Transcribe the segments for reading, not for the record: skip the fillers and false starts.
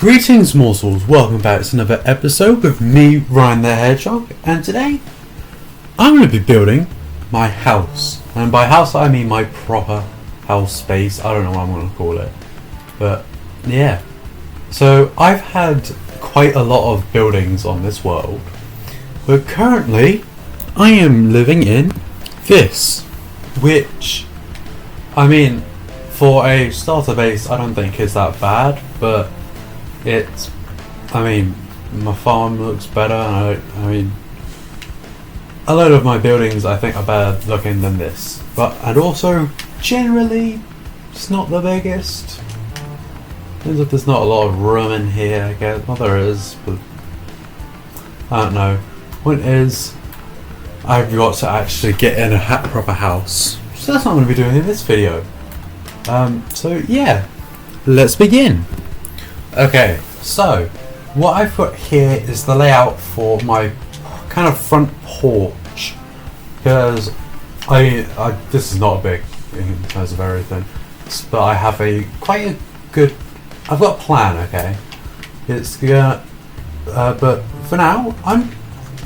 Greetings morsels, welcome back to another episode with me, Ryan the Hedgehog, and today I'm going to be building my house. And by house I mean my proper house space. I don't know what I'm going to call it, but yeah. So I've had quite a lot of buildings on this world, but currently I am living in this, which, I mean, for a starter base I don't think is that bad, but my farm looks better, and I mean, a lot of my buildings I think are better looking than this. And also, generally, it's not the biggest. Seems like there's not a lot of room in here, I guess. Well, there is, but I don't know. Point is, I've got to actually get in a proper house. So that's what I'm going to be doing in this video. So yeah, let's begin. Okay, so what I've got here is the layout for my kind of front porch, because this is not big in terms of everything, but I have I've got a plan. Okay, it's gonna but for now I'm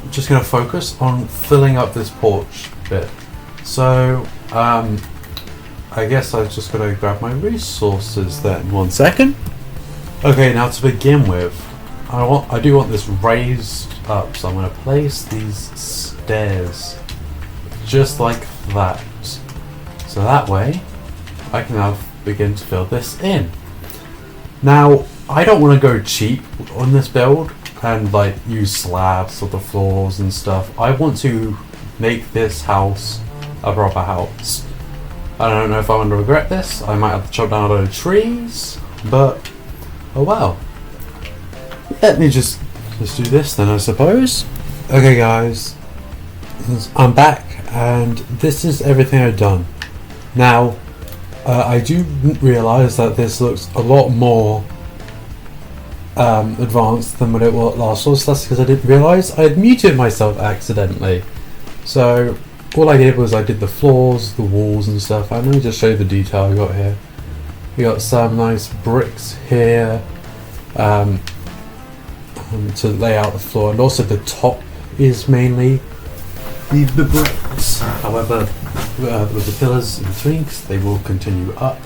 just gonna focus on filling up this porch bit. So I guess I've just got to grab my resources then. 1 second. Okay, now to begin with, I do want this raised up, so I'm going to place these stairs just like that. So that way I can now begin to fill this in. Now, I don't want to go cheap on this build and like use slabs for the floors and stuff. I want to make this house a proper house. I don't know if I'm going to regret this. I might have to chop down a load of trees, but oh well. Let me just do this then, I suppose. Okay guys, I'm back and this is everything I've done. Now, I do realise that this looks a lot more advanced than what it was last was. That's because I didn't realise I had muted myself accidentally. So all I did was I did the floors, the walls and stuff. And let me just show you the detail I got here. We got some nice bricks here to lay out the floor, and also the top is mainly the bricks. However, with the pillars in between, because they will continue up.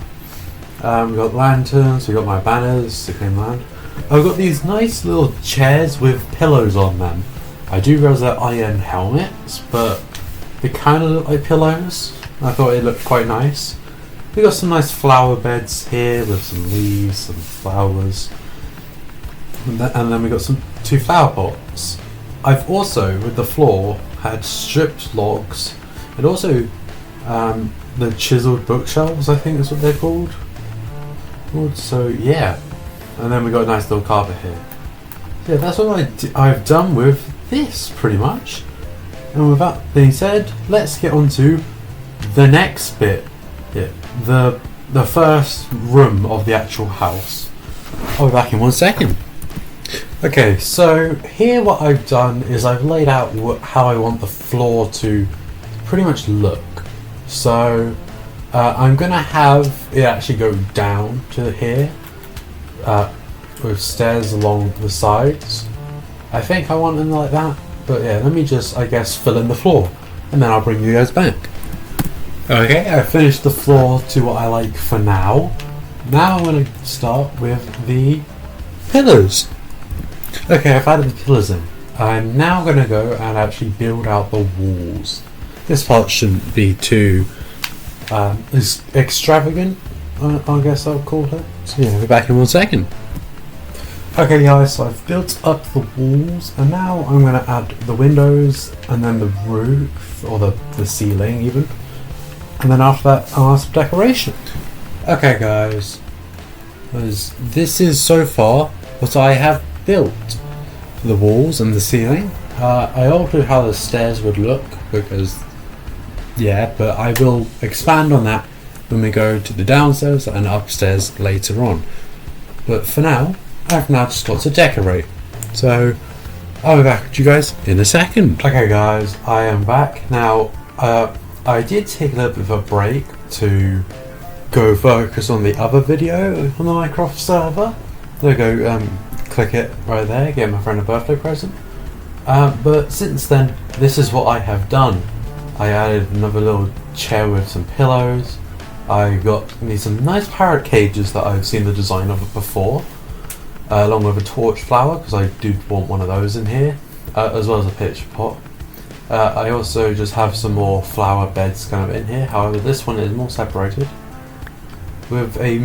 We got lanterns. We got my banners to claim land. I've got these nice little chairs with pillows on them. I do realise they're iron helmets, but they kind of look like pillows. I thought it looked quite nice. We got some nice flower beds here with some leaves, some flowers, and then we got two flower pots. I've also, with the floor, had stripped logs, and also the chiseled bookshelves, I think is what they're called. So yeah, and then we got a nice little carpet here. Yeah, that's what I've done with this pretty much. And with that being said, let's get on to the next bit. Yeah, the first room of the actual house. I'll be back in 1 second. Okay, so here what I've done is I've laid out how I want the floor to pretty much look. So I'm going to have it actually go down to here with stairs along the sides. I think I want them like that. But yeah, let me just, I guess, fill in the floor, and then I'll bring you guys back. Okay, I finished the floor to what I like for now. Now I'm going to start with the pillars. Okay, I've added the pillars in. I'm now going to go and actually build out the walls. This part shouldn't be too extravagant, I guess I'll call it. So yeah, we're back in 1 second. Okay guys, so I've built up the walls, and now I'm going to add the windows, and then the roof, or the ceiling even, and then after that I'll add some decoration. Okay guys, this is so far what I have built for the walls and the ceiling. I altered how the stairs would look, because yeah, but I will expand on that when we go to the downstairs and upstairs later on. But for now, I've now just got to decorate. So I'll be back with you guys in a second. Okay guys, I am back. Now, I did take a little bit of a break to go focus on the other video on the Minecraft server. There we go, click it right there, get my friend a birthday present. But since then, this is what I have done. I added another little chair with some pillows. I got me some nice parrot cages that I've seen the design of before, along with a torch flower, because I do want one of those in here, as well as a pitch pot. I also just have some more flower beds kind of in here, however this one is more separated, with a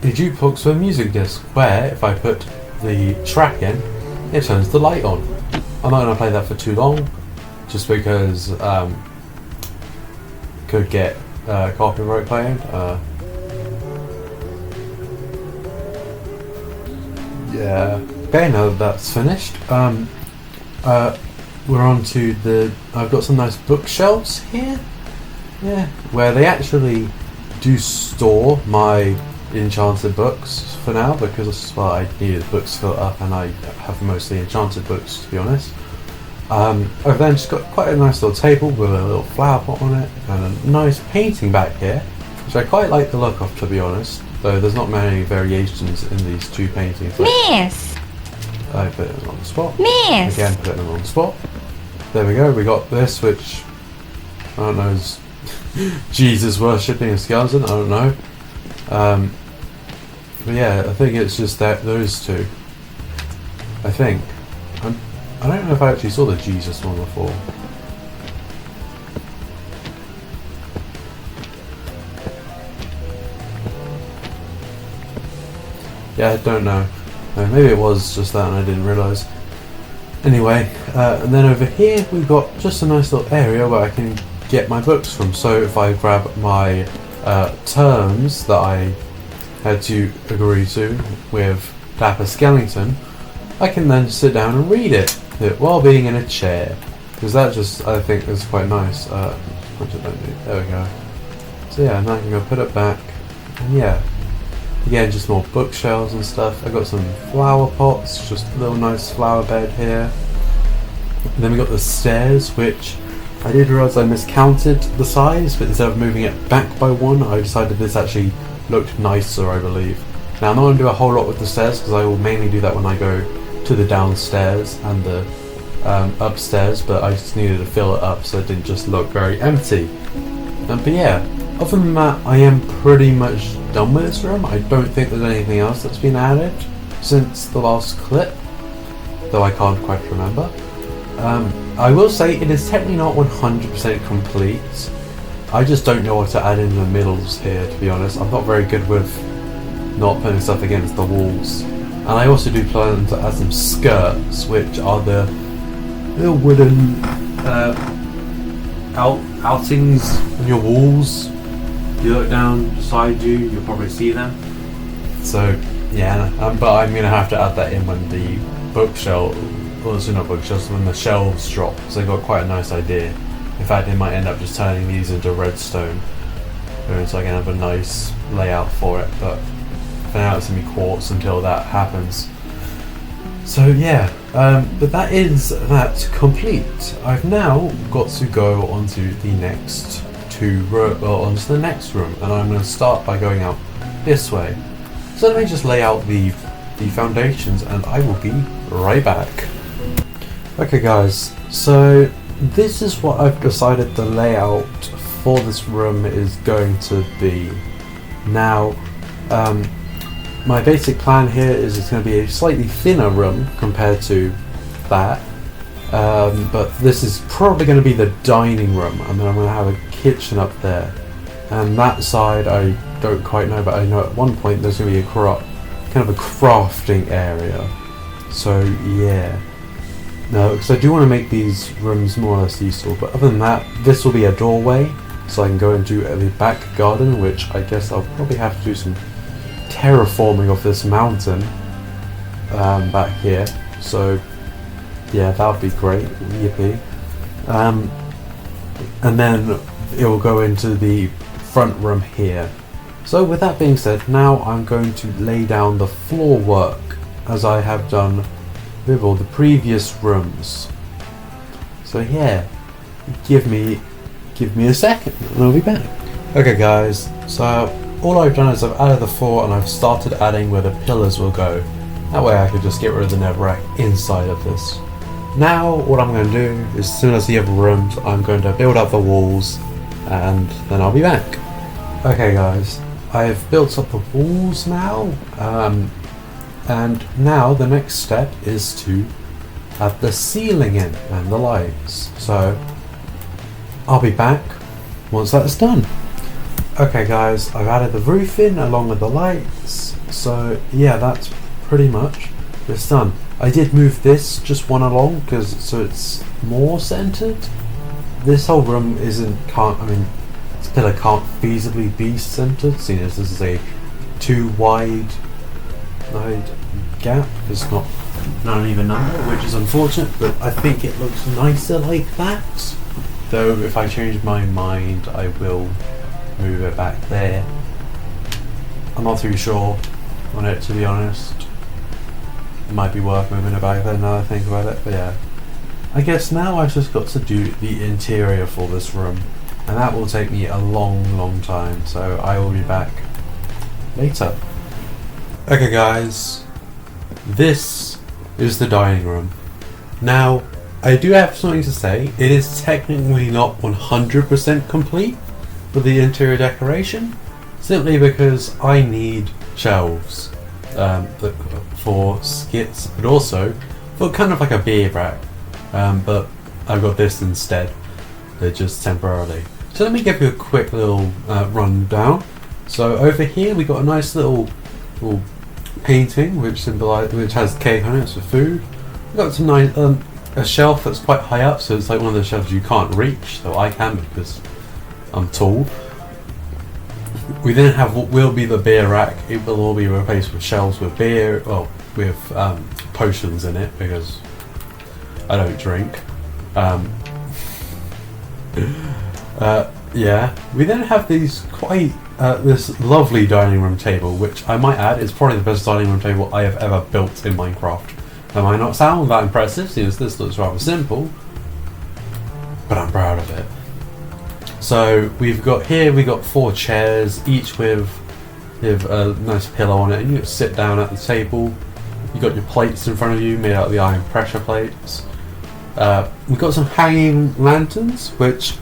jukebox with a music disc, where if I put the track in, it turns the light on. I'm not going to play that for too long, just because could get copyright claimed. Yeah. Okay, now that that's finished, we're on to I've got some nice bookshelves here. Yeah, where they actually do store my enchanted books for now, because well, I needed books filled up and I have mostly enchanted books, to be honest. I've then just got quite a nice little table with a little flower pot on it and a nice painting back here, which I quite like the look of, to be honest, though there's not many variations in these two paintings. Miss! I put it in the wrong spot. Miss! Again, put it in the wrong spot. There we go, we got this, which I don't know is Jesus worshipping a skeleton, I don't know. But yeah, I think it's just those two. I think. I don't know if I actually saw the Jesus one before. Yeah, I don't know. Maybe it was just that and I didn't realise. Anyway, and then over here we've got just a nice little area where I can get my books from. So if I grab my terms that I had to agree to with Dapper Skellington, I can then sit down and read it while being in a chair, because that just, I think, is quite nice. What did I do? There we go. So yeah, now I can go put it back, and yeah, again, just more bookshelves and stuff. I got some flower pots, just a little nice flower bed here. And then we got the stairs, which I did realise I miscounted the size, but instead of moving it back by one, I decided this actually looked nicer, I believe. Now I'm not going to do a whole lot with the stairs, because I will mainly do that when I go to the downstairs and the upstairs, but I just needed to fill it up so it didn't just look very empty. But yeah, other than that, I am pretty much done with this room. I don't think there's anything else that's been added since the last clip, though I can't quite remember. I will say it is technically not 100% complete. I just don't know what to add in the middles here, to be honest. I'm not very good with not putting stuff against the walls. And I also do plan to add some skirts, which are the little wooden outings on your walls. If you look down beside you, you'll probably see them. So yeah, but I'm going to have to add that in when the bookshelf, well, it's not bookshelves, when the shelves drop, because I got quite a nice idea. In fact, I might end up just turning these into redstone, so I can have a nice layout for it, but for now it's going to be quartz until that happens. So yeah, but that is that complete. I've now got to go onto the next onto the next room, and I'm going to start by going out this way. So let me just lay out the foundations, and I will be right back. Okay guys, so this is what I've decided the layout for this room is going to be. Now, my basic plan here is it's going to be a slightly thinner room compared to that, but this is probably going to be the dining room, and then I'm going to have a kitchen up there, and that side I don't quite know, but I know at one point there's going to be a kind of a crafting area. So yeah, no, because I do want to make these rooms more or less useful, but other than that, this will be a doorway, so I can go into the back garden, which I guess I'll probably have to do some terraforming of this mountain back here. So yeah, that would be great. Yippee. And then it will go into the front room here. So with that being said, now I'm going to lay down the floor work as I have done with all the previous rooms. So yeah, give me a second and I'll be back. Okay guys, so all I've done is I've added the floor and I've started adding where the pillars will go. That way I could just get rid of the netherrack inside of this. Now what I'm going to do is, as soon as the other rooms, I'm going to build up the walls and then I'll be back. Okay guys, I've built up the walls now, and now the next step is to add the ceiling in and the lights. So I'll be back once that's done. Okay guys, I've added the roof in along with the lights, so yeah, that's pretty much it's done. I did move this just one along so it's more centered. This whole room this pillar can't feasibly be centered, seeing as this is a too wide gap. It's not an even number, which is unfortunate, but I think it looks nicer like that. Though if I change my mind, I will move it back there. I'm not too sure on it, to be honest. It might be worth moving it back there now that I think about it, but yeah. I guess now I've just got to do the interior for this room, and that will take me a long time, so I will be back later. Okay guys, this is the dining room. Now, I do have something to say. It is technically not 100% complete for the interior decoration, simply because I need shelves for skits, but also for kind of like a beer rack, but I've got this instead, just temporarily. So let me give you a quick little rundown. So over here we got a nice little painting which has cake on it, it's for food. We've got some nice a shelf that's quite high up, so it's like one of the shelves you can't reach, so I can because I'm tall. We then have what will be the beer rack. It will all be replaced with shelves with beer, with potions in it, because I don't drink. Yeah. We then have these this lovely dining room table, which I might add is probably the best dining room table I have ever built in Minecraft. That might not sound that impressive, since this looks rather simple, but I'm proud of it. So we got 4 chairs, each with a nice pillow on it, and you can sit down at the table. You got your plates in front of you, made out of the iron pressure plates. We've got some hanging lanterns, which,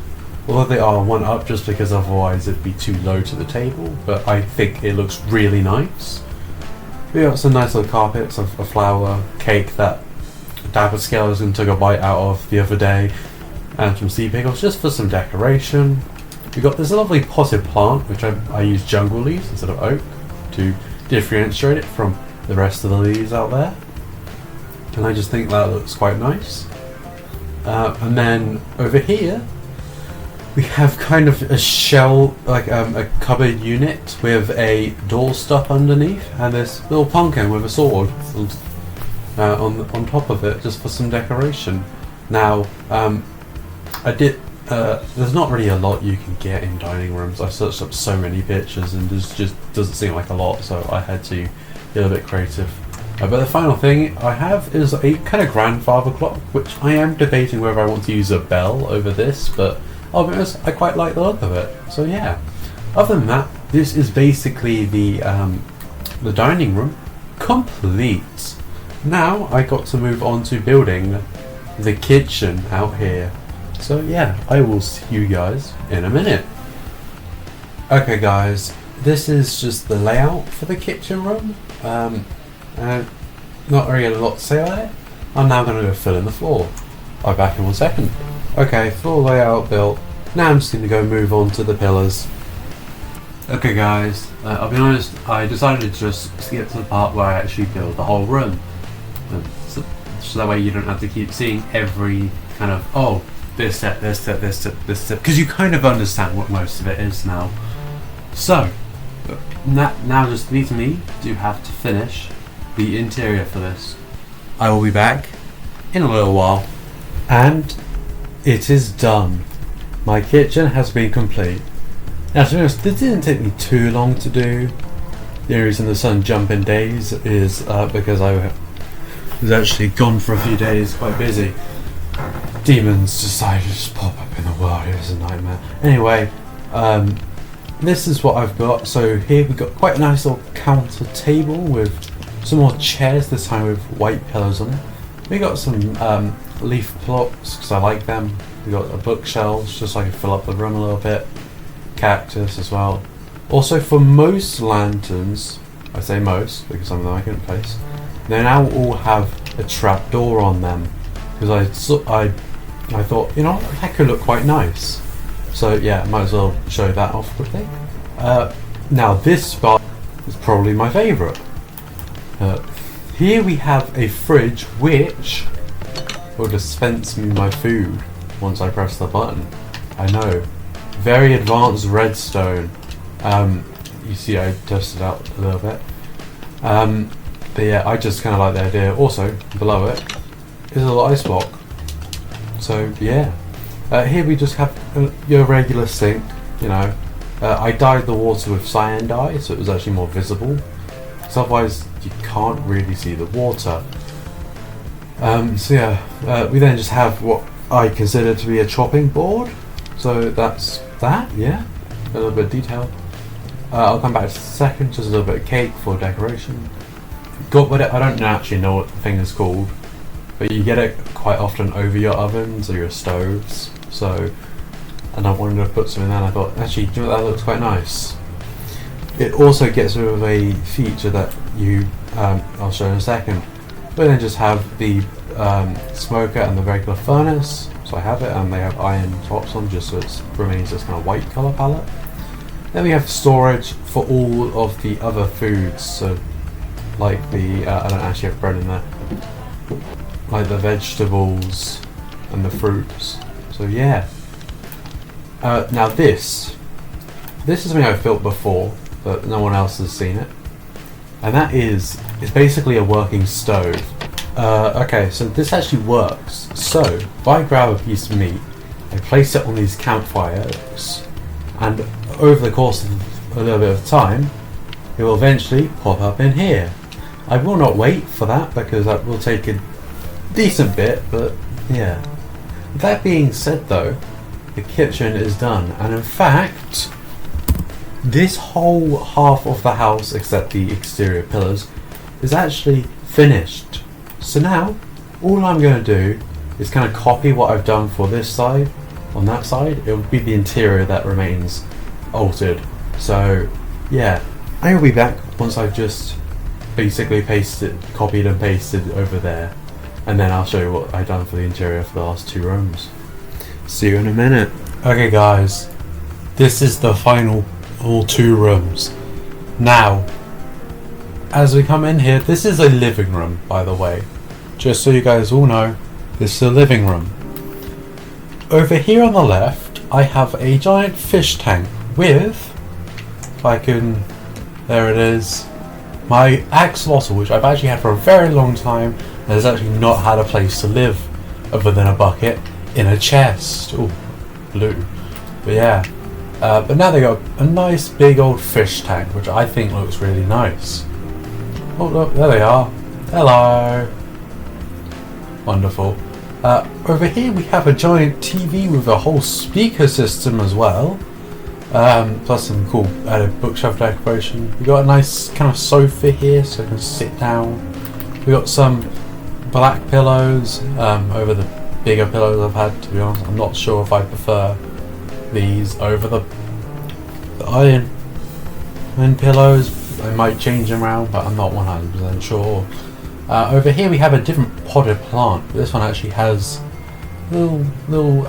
although they are one up, just because otherwise it'd be too low to the table, but I think it looks really nice. We got some nice little carpets, a flower cake that Dapper Skeleton took a bite out of the other day, and some sea pickles just for some decoration. We got this lovely potted plant, which I use jungle leaves instead of oak to differentiate it from the rest of the leaves out there, and I just think that looks quite nice. And then over here we have kind of a shell, like a cupboard unit with a doorstop underneath, and this little pumpkin with a sword on top of it, just for some decoration. Now, there's not really a lot you can get in dining rooms. I searched up so many pictures, and this just doesn't seem like a lot, so I had to get a bit creative. But the final thing I have is a kind of grandfather clock, which I am debating whether I want to use a bell over this, but I'll be honest, I quite like the look of it. So yeah. Other than that, this is basically the dining room complete. Now I got to move on to building the kitchen out here. So yeah, I will see you guys in a minute. Okay guys, this is just the layout for the kitchen room. And not really a lot to say about it. I'm now going to go fill in the floor. I'll be back in 1 second. Okay, floor layout built. Now I'm just going to go move on to the pillars. Okay guys, I'll be honest, I decided to just skip to the part where I actually build the whole room. So that way you don't have to keep seeing every kind of, this step, this step, this step, this step, because you kind of understand what most of it is now. So, now just leaves me to have to finish the interior for this. I will be back in a little while. And it is done. My kitchen has been complete. Now to be honest, this didn't take me too long to do. The only reason the sun jumping days is because I was actually gone for a few days, quite busy. Demons decided to just pop up in the world. It was a nightmare. Anyway, this is what I've got. So here we've got quite a nice little counter table with some more chairs, this time with white pillows on it. We got some leaf blocks because I like them. We got a bookshelves just so I can fill up the room a little bit. Cactus as well. Also, for most lanterns, I say most because some of them I couldn't place, they now all have a trap door on them because I thought, you know, that could look quite nice. So yeah, might as well show that off quickly. Now this spot is probably my favourite. Here we have a fridge which will dispense me my food once I press the button. I know, very advanced redstone. You see I tested out a little bit. But yeah, I just kind of like the idea. Also, below it is a little ice block. So yeah, here we just have your regular sink, you know. I dyed the water with cyan dye so it was actually more visible, because otherwise you can't really see the water. So yeah, we then just have what I consider to be a chopping board. So that's that, yeah, a little bit of detail. I'll come back to the second, just a little bit of cake for decoration. Got what I don't actually know what the thing is called, but you get it quite often over your ovens or your stoves. So, and I wanted to put something in, and I thought, actually, you know, that looks quite nice. It also gets rid of a feature that you, I'll show in a second. We then just have the smoker and the regular furnace. So I have it, and they have iron tops on, just so it remains this kind of white color palette. Then we have storage for all of the other foods. So, like the, I don't actually have bread in there. Like the vegetables and the fruits. So yeah. Now this is something I've built before, but no one else has seen it. And that is, it's basically a working stove. Okay, so this actually works. So, if I grab a piece of meat, I place it on these campfires, and over the course of a little bit of time, it will eventually pop up in here. I will not wait for that because that will take a decent bit, but yeah. That being said though, the kitchen is done, and in fact, this whole half of the house, except the exterior pillars, is actually finished. So now, all I'm going to do is kind of copy what I've done for this side on that side. It will be the interior that remains altered. So yeah, I will be back once I've just basically copied and pasted over there, and then I'll show you what I've done for the interior for the last two rooms. See you in a minute. Okay guys, this is the final all two rooms. Now, as we come in here, this is a living room, by the way. Just so you guys all know, this is a living room. Over here on the left, I have a giant fish tank with, if I can, there it is, my axolotl, which I've actually had for a very long time, and has actually not had a place to live other than a bucket in a chest. Ooh, blue. But yeah. But now they got a nice big old fish tank, which I think looks really nice. Oh look, there they are. Hello. Wonderful. Over here we have a giant TV with a whole speaker system as well. Plus some cool added bookshelf decoration. We got a nice kind of sofa here so I can sit down. We got some black pillows over the bigger pillows I've had, to be honest. I'm not sure if I prefer these over the iron pillows. I might change them around, but I'm not 100% sure. Over here we have a different potted plant. This one actually has little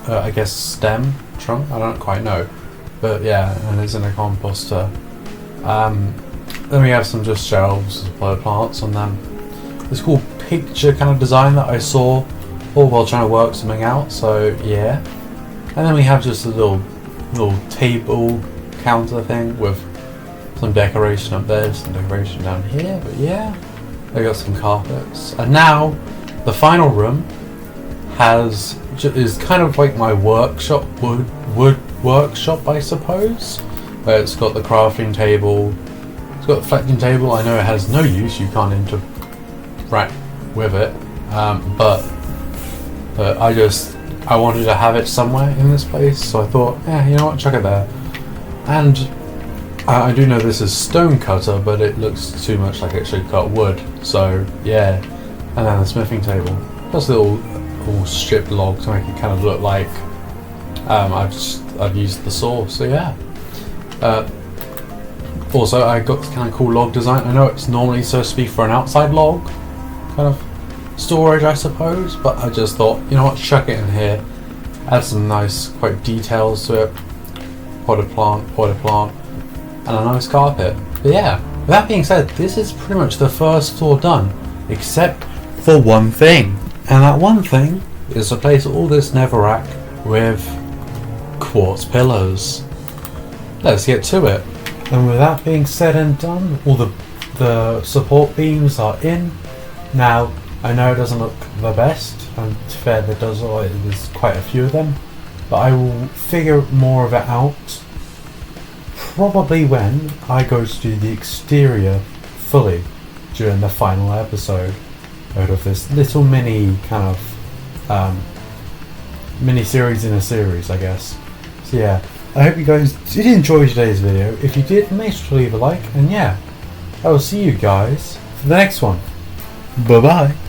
I guess stem, trunk, I don't quite know. But yeah, and it's in a composter. Then we have some just shelves with potted plants on them. This cool picture kind of design that I saw all while trying to work something out, so yeah. And then we have just a little table counter thing with some decoration up there, some decoration down here, but yeah. I got some carpets. And now, the final room is kind of like my workshop, wood workshop, I suppose. Where it's got the crafting table, it's got the reflecting table. I know it has no use, you can't interact with it, but I wanted to have it somewhere in this place, so I thought, yeah, you know what, chuck it there. And I do know this is stone cutter, but it looks too much like it should cut wood. So yeah, and then the smithing table. Just a little stripped log to make it kind of look like I've used the saw. So yeah. Also, I got this kind of cool log design. I know it's normally supposed to be for an outside log kind of storage, I suppose, but I just thought, you know what, chuck it in here. Add some nice, quite details to it. Potted plant, and a nice carpet. But yeah, with that being said, this is pretty much the first floor done, except for one thing. And that one thing is to place all this netherrack with quartz pillows. Let's get to it. And with that being said and done, all the support beams are in. Now, I know it doesn't look the best, and to be fair, there's quite a few of them, but I will figure more of it out probably when I go to do the exterior fully during the final episode out of this little mini kind of mini series in a series, I guess. So yeah, I hope you guys did enjoy today's video. If you did, make sure to leave a like, and yeah, I will see you guys for the next one. Bye bye.